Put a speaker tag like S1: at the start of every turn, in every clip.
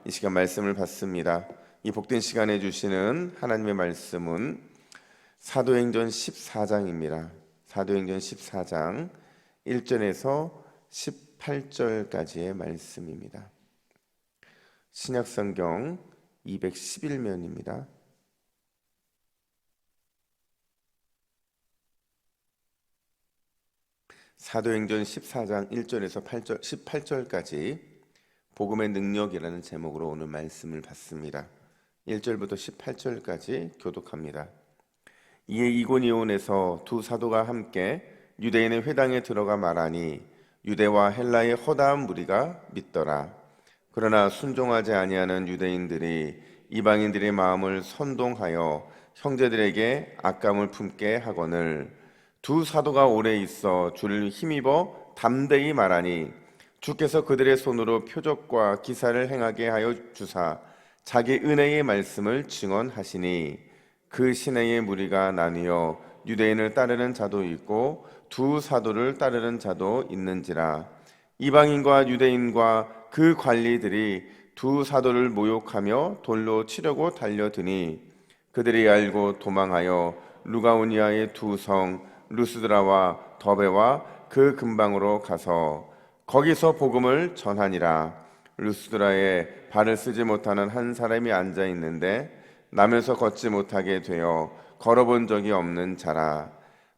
S1: 이 시간 말씀을 받습니다. 이 복된 시간에 주시는 하나님의 말씀은 사도행전 14장입니다. 사도행전 14장 1절에서 18절까지의 말씀입니다. 신약성경 211면입니다. 사도행전 14장 1절에서 18절까지 복음의 능력이라는 제목으로 오늘 말씀을 받습니다. 1절부터 18절까지 교독합니다. 이에 이고니온에서 두 사도가 함께 유대인의 회당에 들어가 말하니 유대와 헬라의 허다한 무리가 믿더라. 그러나 순종하지 아니하는 유대인들이 이방인들의 마음을 선동하여 형제들에게 악감을 품게 하거늘 두 사도가 오래 있어 주를 힘입어 담대히 말하니 주께서 그들의 손으로 표적과 기사를 행하게 하여 주사 자기 은혜의 말씀을 증언하시니 그 시내의 무리가 나뉘어 유대인을 따르는 자도 있고 두 사도를 따르는 자도 있는지라. 이방인과 유대인과 그 관리들이 두 사도를 모욕하며 돌로 치려고 달려드니 그들이 알고 도망하여 루가오니아의 두 성 루스드라와 더베와 그 근방으로 가서 거기서 복음을 전하니라. 루스드라에 발을 쓰지 못하는 한 사람이 앉아 있는데 나면서 걷지 못하게 되어 걸어본 적이 없는 자라.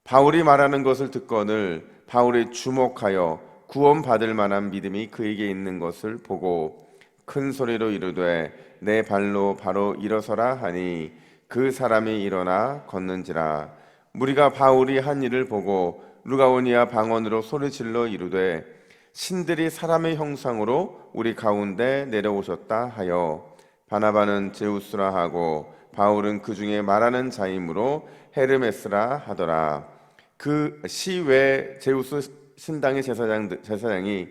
S1: 바울이 말하는 것을 듣거늘 바울이 주목하여 구원받을 만한 믿음이 그에게 있는 것을 보고 큰 소리로 이르되 내 발로 바로 일어서라 하니 그 사람이 일어나 걷는지라. 무리가 바울이 한 일을 보고 루가오니아 방언으로 소리질러 이르되 신들이 사람의 형상으로 우리 가운데 내려오셨다 하여 바나바는 제우스라 하고 바울은 그 중에 말하는 자이므로 헤르메스라 하더라. 그 시외 제우스 신당의 제사장이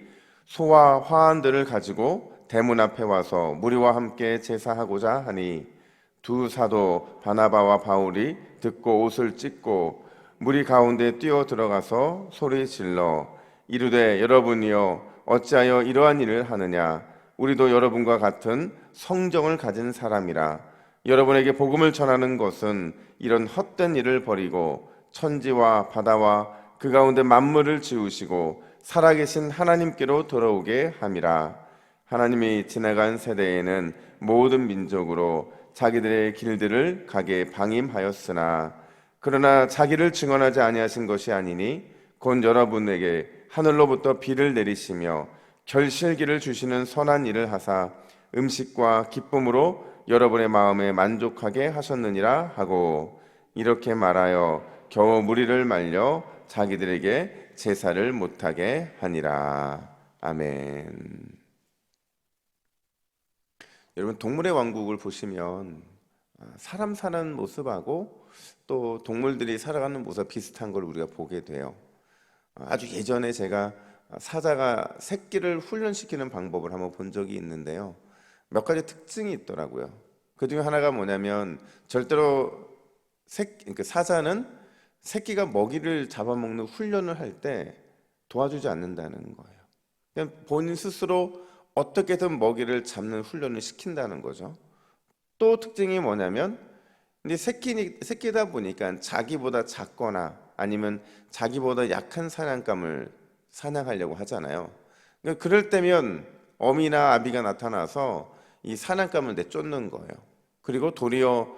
S1: 소와 화환들을 가지고 대문 앞에 와서 무리와 함께 제사하고자 하니 두 사도 바나바와 바울이 듣고 옷을 찢고 무리 가운데 뛰어 들어가서 소리 질러 이르되 여러분이여 어찌하여 이러한 일을 하느냐. 우리도 여러분과 같은 성정을 가진 사람이라. 여러분에게 복음을 전하는 것은 이런 헛된 일을 버리고 천지와 바다와 그 가운데 만물을 지으시고 살아계신 하나님께로 돌아오게 함이라. 하나님이 지나간 세대에는 모든 민족으로 자기들의 길들을 가게 방임하였으나 그러나 자기를 증언하지 아니하신 것이 아니니 곧 여러분에게 하늘로부터 비를 내리시며 결실기를 주시는 선한 일을 하사 음식과 기쁨으로 여러분의 마음에 만족하게 하셨느니라 하고 이렇게 말하여 겨우 무리를 말려 자기들에게 제사를 못하게 하니라. 아멘. 여러분, 동물의 왕국을 보시면 사람 사는 모습하고 또 동물들이 살아가는 모습 비슷한 걸 우리가 보게 돼요. 아주 예전에 제가 사자가 새끼를 훈련시키는 방법을 한번 본 적이 있는데요. 몇 가지 특징이 있더라고요. 그 중에 하나가 뭐냐면 절대로 그러니까 사자는 새끼가 먹이를 잡아먹는 훈련을 할 때 도와주지 않는다는 거예요. 그냥 본인 스스로 어떻게든 먹이를 잡는 훈련을 시킨다는 거죠. 또 특징이 뭐냐면 근데 새끼다 보니까 자기보다 작거나 아니면 자기보다 약한 사냥감을 사냥하려고 하잖아요. 그러니까 그럴 때면 어미나 아비가 나타나서 이 사냥감을 내쫓는 거예요. 그리고 도리어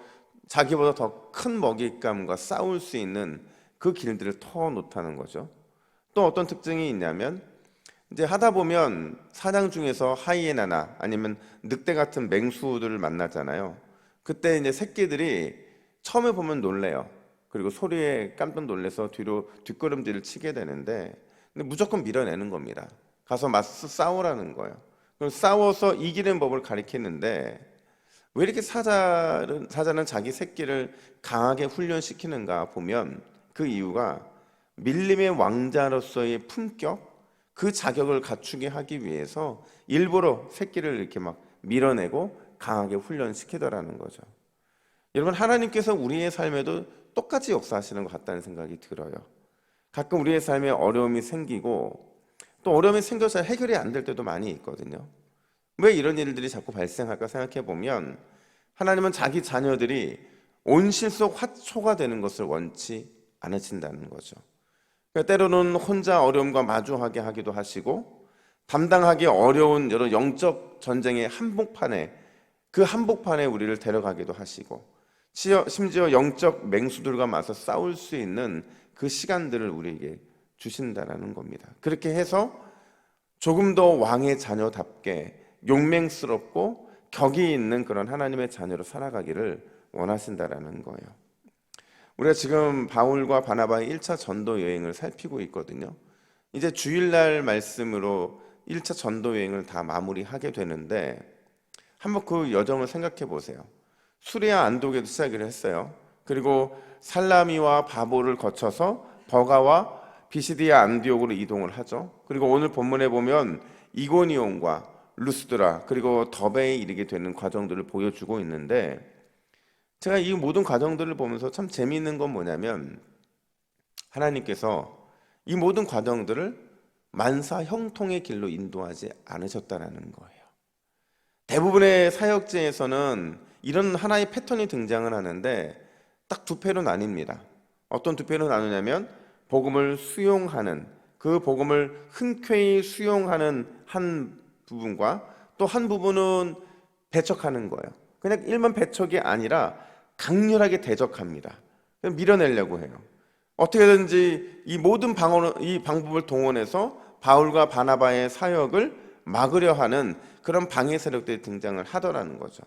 S1: 자기보다 더 큰 먹잇감과 싸울 수 있는 그 길들을 터놓다는 거죠. 또 어떤 특징이 있냐면 이제 하다 보면 사냥 중에서 하이에나나 아니면 늑대 같은 맹수들을 만나잖아요. 그때 이제 새끼들이 처음에 보면 놀래요. 그리고 소리에 깜짝 놀라서 뒤로 뒷걸음질을 치게 되는데 근데 무조건 밀어내는 겁니다. 가서 맞서 싸우라는 거예요. 그럼 싸워서 이기는 법을 가리키는데 왜 이렇게 사자는 자기 새끼를 강하게 훈련시키는가 보면 그 이유가 밀림의 왕자로서의 품격, 그 자격을 갖추게 하기 위해서 일부러 새끼를 이렇게 막 밀어내고 강하게 훈련시키더라는 거죠. 여러분, 하나님께서 우리의 삶에도 똑같이 역사하시는 것 같다는 생각이 들어요. 가끔 우리의 삶에 어려움이 생기고 또 어려움이 생겨서 해결이 안 될 때도 많이 있거든요. 왜 이런 일들이 자꾸 발생할까 생각해 보면 하나님은 자기 자녀들이 온실속 화초가 되는 것을 원치 않으신다는 거죠. 그러니까 때로는 혼자 어려움과 마주하게 하기도 하시고 감당하기 어려운 여러 영적 전쟁의 그 한복판에 우리를 데려가기도 하시고 심지어 영적 맹수들과 맞서 싸울 수 있는 그 시간들을 우리에게 주신다라는 겁니다. 그렇게 해서 조금 더 왕의 자녀답게 용맹스럽고 격이 있는 그런 하나님의 자녀로 살아가기를 원하신다라는 거예요. 우리가 지금 바울과 바나바의 1차 전도 여행을 살피고 있거든요. 이제 주일날 말씀으로 1차 전도 여행을 다 마무리하게 되는데 한번 그 여정을 생각해 보세요. 수레아 안독에도 시작을 했어요. 그리고 살라미와 바보를 거쳐서 버가와 비시디아 안디옥으로 이동을 하죠. 그리고 오늘 본문에 보면 이고니온과 루스드라 그리고 더베에 이르게 되는 과정들을 보여주고 있는데 제가 이 모든 과정들을 보면서 참 재미있는 건 뭐냐면 하나님께서 이 모든 과정들을 만사 형통의 길로 인도하지 않으셨다는 거예요. 대부분의 사역제에서는 이런 하나의 패턴이 등장을 하는데 딱 두 패로 나뉩니다. 어떤 두 패로 나누냐면 복음을 수용하는 그 복음을 흔쾌히 수용하는 한 부분과 또 한 부분은 배척하는 거예요. 그냥 일반 배척이 아니라 강렬하게 대적합니다. 밀어내려고 해요. 어떻게든지 이 모든 방법을 동원해서 바울과 바나바의 사역을 막으려 하는 그런 방해 세력들이 등장을 하더라는 거죠.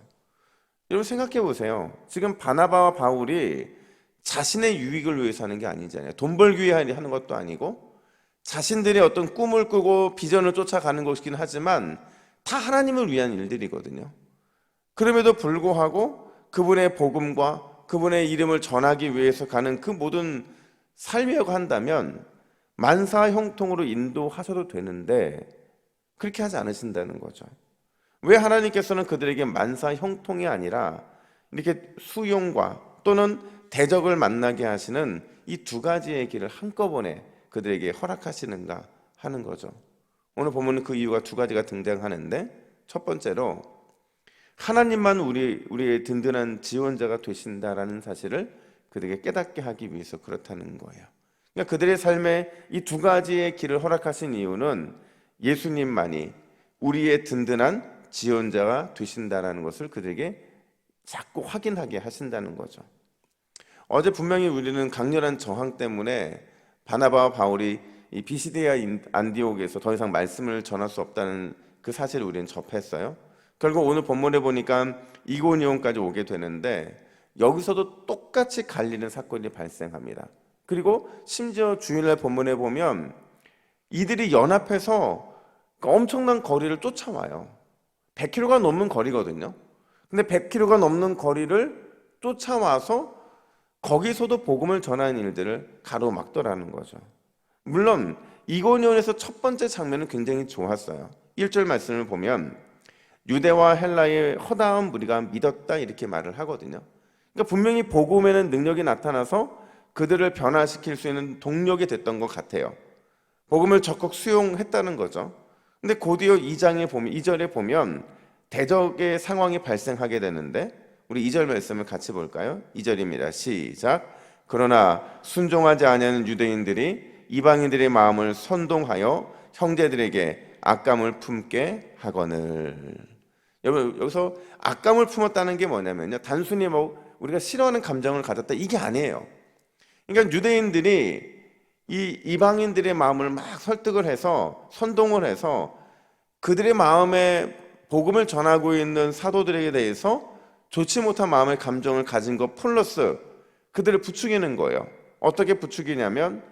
S1: 여러분 생각해 보세요. 지금 바나바와 바울이 자신의 유익을 위해서 하는 게 아니잖아요. 돈 벌기 위해 하는 것도 아니고 자신들의 어떤 꿈을 꾸고 비전을 쫓아가는 것이긴 하지만 다 하나님을 위한 일들이거든요. 그럼에도 불구하고 그분의 복음과 그분의 이름을 전하기 위해서 가는 그 모든 삶이라고 한다면 만사 형통으로 인도하셔도 되는데 그렇게 하지 않으신다는 거죠. 왜 하나님께서는 그들에게 만사 형통이 아니라 이렇게 수용과 또는 대적을 만나게 하시는 이 두 가지의 길을 한꺼번에 그들에게 허락하시는가 하는 거죠. 오늘 보면 그 이유가 두 가지가 등장하는데 첫 번째로 하나님만 우리의 든든한 지원자가 되신다라는 사실을 그들에게 깨닫게 하기 위해서 그렇다는 거예요. 그러니까 그들의 삶에 이 두 가지의 길을 허락하신 이유는 예수님만이 우리의 든든한 지원자가 되신다라는 것을 그들에게 자꾸 확인하게 하신다는 거죠. 어제 분명히 우리는 강렬한 저항 때문에 바나바와 바울이 이 비시디아 안디옥에서 더 이상 말씀을 전할 수 없다는 그 사실을 우리는 접했어요. 결국 오늘 본문에 보니까 이고니온까지 오게 되는데 여기서도 똑같이 갈리는 사건이 발생합니다. 그리고 심지어 주일날 본문에 보면 이들이 연합해서 엄청난 거리를 쫓아와요. 100km가 넘는 거리거든요. 근데 100km가 넘는 거리를 쫓아와서 거기서도 복음을 전하는 일들을 가로막더라는 거죠. 물론 이고니온에서 첫 번째 장면은 굉장히 좋았어요. 1절 말씀을 보면 유대와 헬라의 허다한 무리가 믿었다 이렇게 말을 하거든요. 그러니까 분명히 복음에는 능력이 나타나서 그들을 변화시킬 수 있는 동력이 됐던 것 같아요. 복음을 적극 수용했다는 거죠. 근데 곧이어 2절에 보면 대적의 상황이 발생하게 되는데 우리 2절 말씀을 같이 볼까요? 2절입니다. 시작. 그러나 순종하지 아니하는 유대인들이 이방인들의 마음을 선동하여 형제들에게 악감을 품게 하거늘. 여러분 여기서 악감을 품었다는 게 뭐냐면요, 단순히 우리가 싫어하는 감정을 가졌다 이게 아니에요. 그러니까 유대인들이 이 이방인들의 마음을 막 설득을 해서 선동을 해서 그들의 마음에 복음을 전하고 있는 사도들에 대해서 좋지 못한 마음의 감정을 가진 것 플러스 그들을 부추기는 거예요. 어떻게 부추기냐면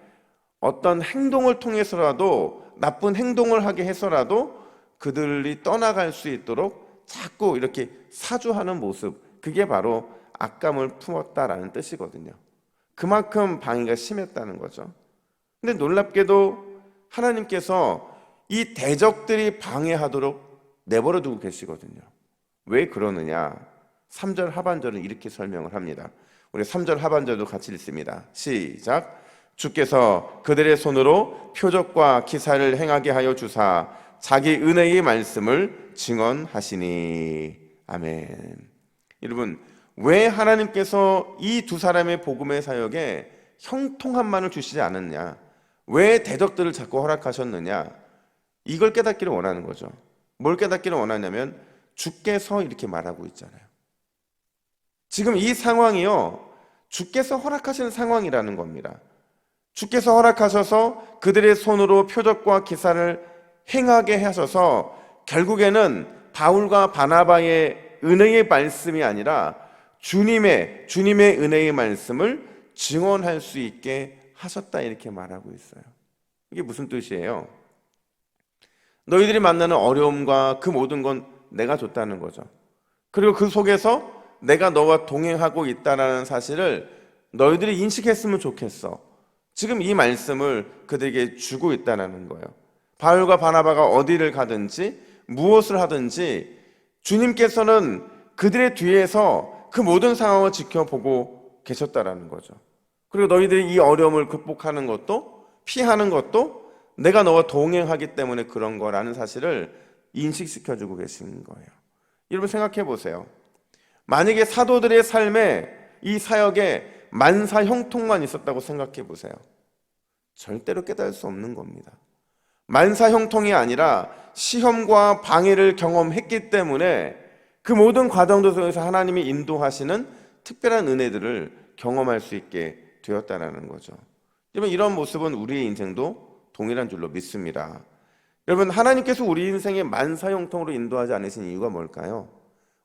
S1: 어떤 행동을 통해서라도 나쁜 행동을 하게 해서라도 그들이 떠나갈 수 있도록 자꾸 이렇게 사주하는 모습, 그게 바로 악감을 품었다라는 뜻이거든요. 그만큼 방해가 심했다는 거죠. 근데 놀랍게도 하나님께서 이 대적들이 방해하도록 내버려 두고 계시거든요. 왜 그러느냐? 3절 하반절은 이렇게 설명을 합니다. 우리 3절 하반절도 같이 읽습니다. 시작. 주께서 그들의 손으로 표적과 기사를 행하게 하여 주사 자기 은혜의 말씀을 증언하시니. 아멘. 여러분, 왜 하나님께서 이 두 사람의 복음의 사역에 형통함만을 주시지 않았냐, 왜 대적들을 자꾸 허락하셨느냐, 이걸 깨닫기를 원하는 거죠. 뭘 깨닫기를 원하냐면 주께서 이렇게 말하고 있잖아요. 지금 이 상황이요, 주께서 허락하시는 상황이라는 겁니다. 주께서 허락하셔서 그들의 손으로 표적과 기사를 행하게 하셔서 결국에는 바울과 바나바의 은혜의 말씀이 아니라 주님의 은혜의 말씀을 증언할 수 있게 하셨다, 이렇게 말하고 있어요. 이게 무슨 뜻이에요? 너희들이 만나는 어려움과 그 모든 건 내가 줬다는 거죠. 그리고 그 속에서 내가 너와 동행하고 있다는 사실을 너희들이 인식했으면 좋겠어. 지금 이 말씀을 그들에게 주고 있다는 거예요. 바울과 바나바가 어디를 가든지 무엇을 하든지 주님께서는 그들의 뒤에서 그 모든 상황을 지켜보고 계셨다라는 거죠. 그리고 너희들이 이 어려움을 극복하는 것도, 피하는 것도 내가 너와 동행하기 때문에 그런 거라는 사실을 인식시켜주고 계신 거예요. 여러분 생각해 보세요. 만약에 사도들의 삶에, 이 사역에 만사 형통만 있었다고 생각해 보세요. 절대로 깨달을 수 없는 겁니다. 만사 형통이 아니라 시험과 방해를 경험했기 때문에 그 모든 과정들 속에서 하나님이 인도하시는 특별한 은혜들을 경험할 수 있게 되었다는 거죠. 여러분, 이런 모습은 우리의 인생도 동일한 줄로 믿습니다. 여러분, 하나님께서 우리 인생에 만사 형통으로 인도하지 않으신 이유가 뭘까요?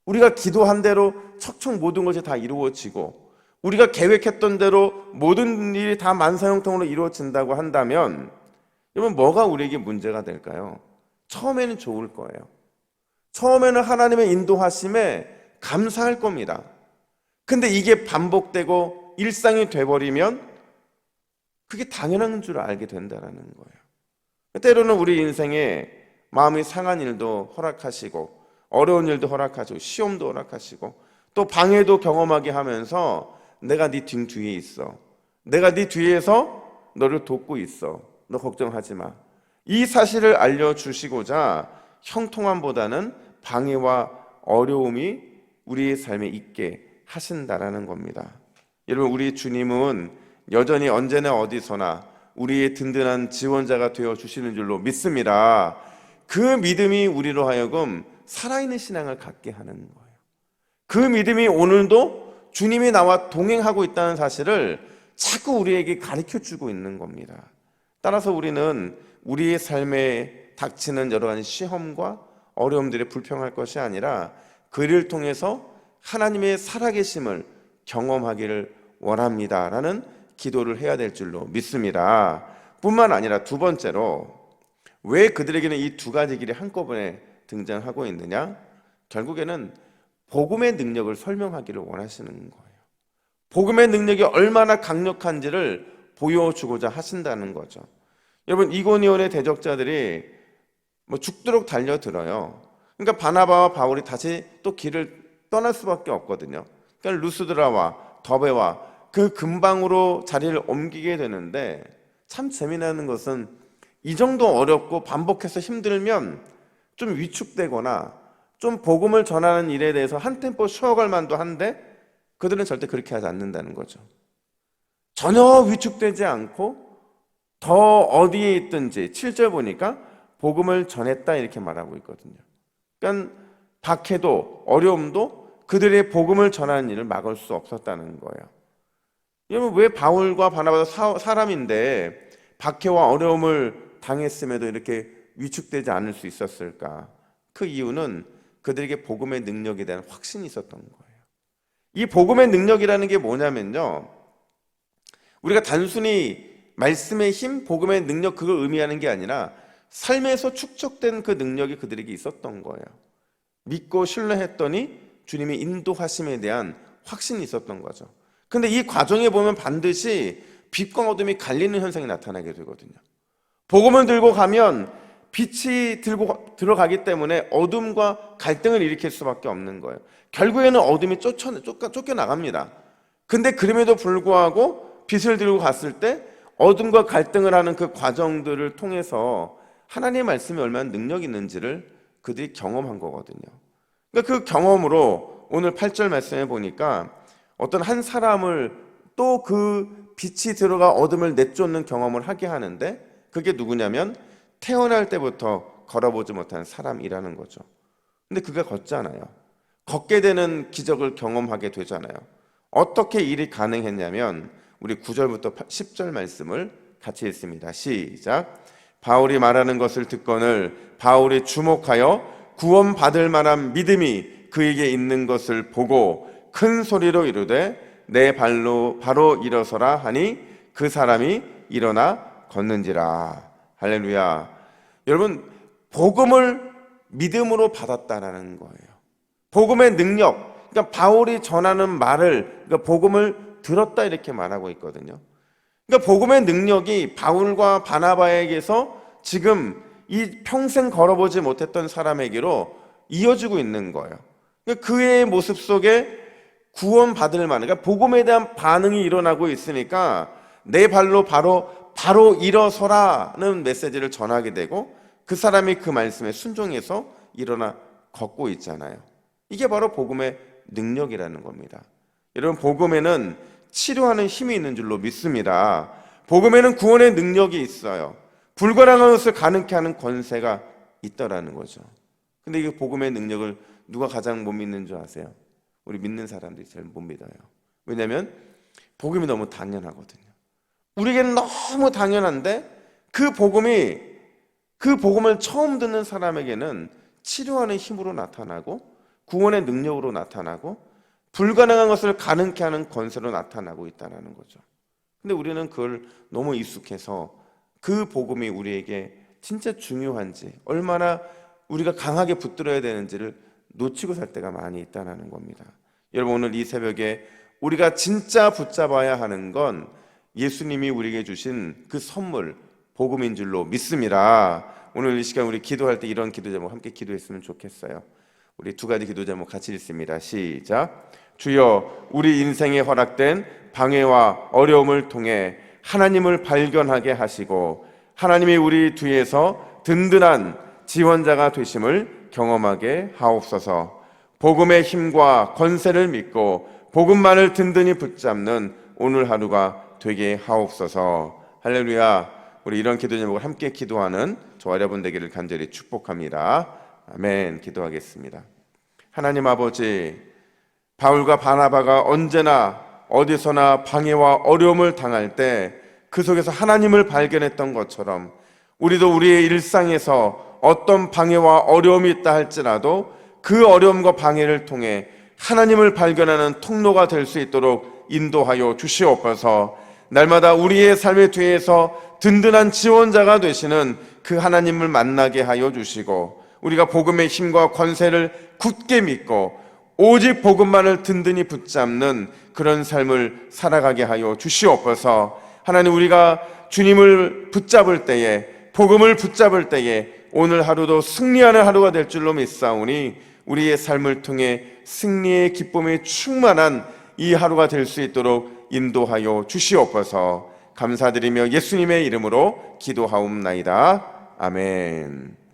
S1: 우리가 기도한 대로 척척 모든 것이 다 이루어지고 우리가 계획했던 대로 모든 일이 다 만사 형통으로 이루어진다고 한다면 여러분, 뭐가 우리에게 문제가 될까요? 처음에는 좋을 거예요. 처음에는 하나님의 인도하심에 감사할 겁니다. 근데 이게 반복되고 일상이 돼버리면 그게 당연한 줄 알게 된다는 거예요. 때로는 우리 인생에 마음이 상한 일도 허락하시고 어려운 일도 허락하시고 시험도 허락하시고 또 방해도 경험하게 하면서 내가 네 등 뒤에 있어, 내가 네 뒤에서 너를 돕고 있어, 너 걱정하지 마, 이 사실을 알려주시고자 형통함보다는 방해와 어려움이 우리의 삶에 있게 하신다라는 겁니다. 여러분, 우리 주님은 여전히 언제나 어디서나 우리의 든든한 지원자가 되어주시는 줄로 믿습니다. 그 믿음이 우리로 하여금 살아있는 신앙을 갖게 하는 거예요. 그 믿음이 오늘도 주님이 나와 동행하고 있다는 사실을 자꾸 우리에게 가르쳐주고 있는 겁니다. 따라서 우리는 우리의 삶에 닥치는 여러 가지 시험과 어려움들에 불평할 것이 아니라 그를 통해서 하나님의 살아계심을 경험하기를 원합니다라는 기도를 해야 될 줄로 믿습니다. 뿐만 아니라 두 번째로, 왜 그들에게는 이 두 가지 길이 한꺼번에 등장하고 있느냐? 결국에는 복음의 능력을 설명하기를 원하시는 거예요. 복음의 능력이 얼마나 강력한지를 보여주고자 하신다는 거죠. 여러분, 이고니온의 대적자들이 죽도록 달려들어요. 그러니까 바나바와 바울이 다시 또 길을 떠날 수밖에 없거든요. 그러니까 루스드라와 더베와 그 근방으로 자리를 옮기게 되는데, 참 재미나는 것은 이 정도 어렵고 반복해서 힘들면 좀 위축되거나 좀 복음을 전하는 일에 대해서 한 템포 쉬어갈 만도 한데 그들은 절대 그렇게 하지 않는다는 거죠. 전혀 위축되지 않고 더 어디에 있든지 7절 보니까 복음을 전했다, 이렇게 말하고 있거든요. 그러니까 박해도 어려움도 그들의 복음을 전하는 일을 막을 수 없었다는 거예요. 여러분, 왜 바울과 바나바도 사람인데 박해와 어려움을 당했음에도 이렇게 위축되지 않을 수 있었을까? 그 이유는 그들에게 복음의 능력에 대한 확신이 있었던 거예요. 이 복음의 능력이라는 게 뭐냐면요, 우리가 단순히 말씀의 힘, 복음의 능력, 그걸 의미하는 게 아니라 삶에서 축적된 그 능력이 그들에게 있었던 거예요. 믿고 신뢰했더니 주님의 인도하심에 대한 확신이 있었던 거죠. 근데 이 과정에 보면 반드시 빛과 어둠이 갈리는 현상이 나타나게 되거든요. 복음을 들고 가면 빛이 들어가기 때문에 어둠과 갈등을 일으킬 수밖에 없는 거예요. 결국에는 어둠이 쫓겨나갑니다. 근데 그럼에도 불구하고 빛을 들고 갔을 때 어둠과 갈등을 하는 그 과정들을 통해서 하나님의 말씀이 얼마나 능력 있는지를 그들이 경험한 거거든요. 그러니까 그 경험으로 오늘 8절 말씀해 보니까 어떤 한 사람을 또 그 빛이 들어가 어둠을 내쫓는 경험을 하게 하는데, 그게 누구냐면 태어날 때부터 걸어보지 못한 사람이라는 거죠. 근데 그가 걷잖아요. 걷게 되는 기적을 경험하게 되잖아요. 어떻게 일이 가능했냐면 우리 9절부터 10절 말씀을 같이 읽습니다. 시작. 바울이 말하는 것을 듣거늘 바울이 주목하여 구원받을 만한 믿음이 그에게 있는 것을 보고 큰 소리로 이르되 내 발로 바로 일어서라 하니 그 사람이 일어나 걷는지라. 할렐루야. 여러분, 복음을 믿음으로 받았다라는 거예요. 복음의 능력, 그러니까 바울이 전하는 말을, 그러니까 복음을 들었다 이렇게 말하고 있거든요. 그러니까 복음의 능력이 바울과 바나바에게서 지금 이 평생 걸어보지 못했던 사람에게로 이어지고 있는 거예요. 그러니까 그의 모습 속에 구원받을 만한, 그러니까 복음에 대한 반응이 일어나고 있으니까 내 발로 바로 일어서라는 메시지를 전하게 되고 그 사람이 그 말씀에 순종해서 일어나 걷고 있잖아요. 이게 바로 복음의 능력이라는 겁니다. 여러분, 복음에는 치료하는 힘이 있는 줄로 믿습니다. 복음에는 구원의 능력이 있어요. 불가능한 것을 가능케 하는 권세가 있다라는 거죠. 근데 이 복음의 능력을 누가 가장 못 믿는 줄 아세요? 우리 믿는 사람들이 제일 못 믿어요. 왜냐하면 복음이 너무 당연하거든요. 우리에게는 너무 당연한데 그 복음을 처음 듣는 사람에게는 치료하는 힘으로 나타나고 구원의 능력으로 나타나고 불가능한 것을 가능케 하는 권세로 나타나고 있다는 거죠. 근데 우리는 그걸 너무 익숙해서 그 복음이 우리에게 진짜 중요한지, 얼마나 우리가 강하게 붙들어야 되는지를 놓치고 살 때가 많이 있다는 겁니다. 여러분, 오늘 이 새벽에 우리가 진짜 붙잡아야 하는 건 예수님이 우리에게 주신 그 선물, 복음인 줄로 믿습니다. 오늘 이 시간 우리 기도할 때 이런 기도 제목 함께 기도했으면 좋겠어요. 우리 두 가지 기도 제목 같이 읽습니다. 시작. 주여, 우리 인생에 허락된 방해와 어려움을 통해 하나님을 발견하게 하시고 하나님이 우리 뒤에서 든든한 지원자가 되심을 경험하게 하옵소서. 복음의 힘과 권세를 믿고 복음만을 든든히 붙잡는 오늘 하루가 되게 하옵소서. 할렐루야. 우리 이런 기도 제목을 함께 기도하는 저와 여러분 되기를 간절히 축복합니다. 아멘. 기도하겠습니다. 하나님 아버지, 바울과 바나바가 언제나 어디서나 방해와 어려움을 당할 때 그 속에서 하나님을 발견했던 것처럼 우리도 우리의 일상에서 어떤 방해와 어려움이 있다 할지라도 그 어려움과 방해를 통해 하나님을 발견하는 통로가 될 수 있도록 인도하여 주시옵소서. 날마다 우리의 삶의 뒤에서 든든한 지원자가 되시는 그 하나님을 만나게 하여 주시고 우리가 복음의 힘과 권세를 굳게 믿고 오직 복음만을 든든히 붙잡는 그런 삶을 살아가게 하여 주시옵소서. 하나님, 우리가 주님을 붙잡을 때에, 복음을 붙잡을 때에 오늘 하루도 승리하는 하루가 될 줄로 믿사오니 우리의 삶을 통해 승리의 기쁨이 충만한 이 하루가 될 수 있도록 인도하여 주시옵소서. 감사드리며 예수님의 이름으로 기도하옵나이다. 아멘.